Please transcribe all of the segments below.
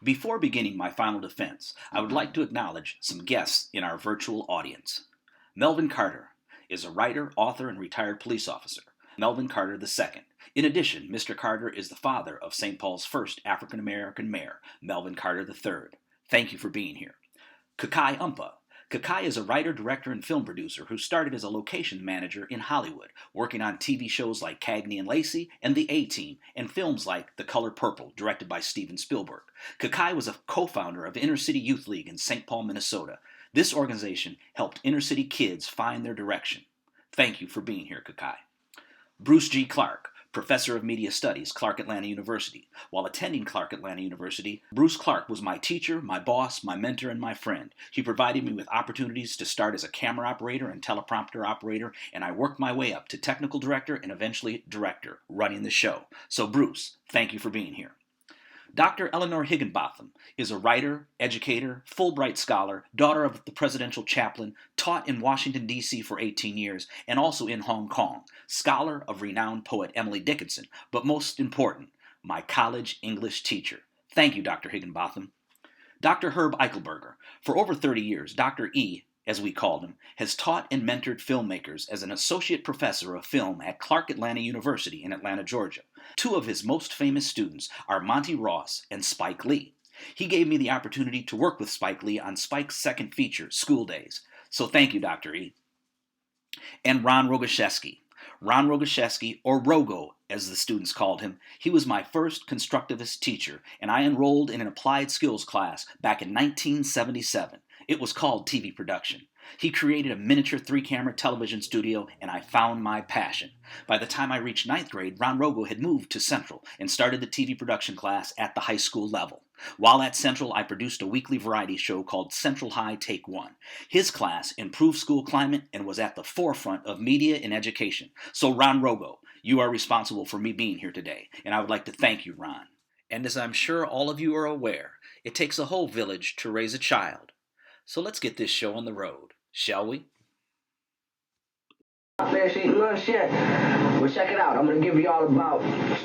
Before beginning my final defense, I would like to acknowledge some guests in our virtual audience. Melvin Carter is a writer, author, and retired police officer. Melvin Carter II. In addition, Mr. Carter is the father of St. Paul's first African-American mayor, Melvin Carter III. Thank you for being here. Kakai Umpa. Kakai is a writer, director, and film producer who started as a location manager in Hollywood, working on TV shows like Cagney and Lacey and The A-Team, and films like The Color Purple, directed by Steven Spielberg. Kakai was a co-founder of Inner City Youth League in St. Paul, Minnesota. This organization helped inner city kids find their direction. Thank you for being here, Kakai. Bruce G. Clark, professor of media studies, Clark Atlanta University. While attending Clark Atlanta University, Bruce Clark was my teacher, my boss, my mentor, and my friend. He provided me with opportunities to start as a camera operator and teleprompter operator, and I worked my way up to technical director and eventually director, running the show. So Bruce, thank you for being here. Dr. Eleanor Higginbotham is a writer, educator, Fulbright scholar, daughter of the presidential chaplain, taught in Washington, D.C. for 18 years, and also in Hong Kong, scholar of renowned poet Emily Dickinson, but most important, my college English teacher. Thank you, Dr. Higginbotham. Dr. Herb Eichelberger. For over 30 years, Dr. E., as we called him, has taught and mentored filmmakers as an associate professor of film at Clark Atlanta University in Atlanta, Georgia. Two of his most famous students are Monty Ross and Spike Lee. He gave me the opportunity to work with Spike Lee on Spike's second feature, School Days. So thank you, Dr. E. And Ron Rogozewski. Ron Rogozewski, or Rogo, as the students called him, he was my first constructivist teacher, and I enrolled in an applied skills class back in 1977. It was called TV production. He created a miniature 3-camera television studio, and I found my passion. By the time I reached 9th grade, Ron Rogo had moved to Central and started the TV production class at the high school level. While at Central, I produced a weekly variety show called Central High Take One. His class improved school climate and was at the forefront of media and education. So Ron Rogo, you are responsible for me being here today, and I would like to thank you, Ron. And as I'm sure all of you are aware, it takes a whole village to raise a child. So let's get this show on the road, shall we? Finish eating lunch yet? Well, check it out. I'm going to give y'all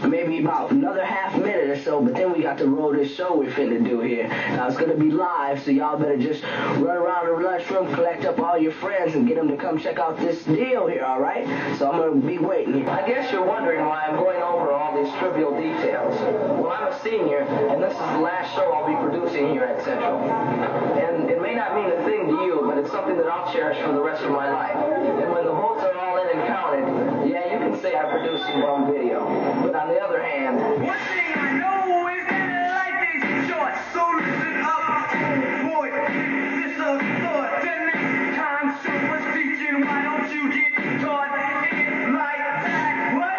maybe about another half minute or so, but then we got to roll this show we're finna do here. Now, it's going to be live, so y'all better just run around the lunchroom, collect up all your friends, and get them to come check out this deal here, all right? So I'm going to be waiting. I guess you're wondering why I'm going over all these trivial details. Well, I'm a senior, and this is the last show I'll be producing here at Central. And it may not mean a thing to you, but it's something that I'll cherish for the rest of my life. And when the votes are all in and counted, yeah, you can say I produced some bum video. But on the other hand,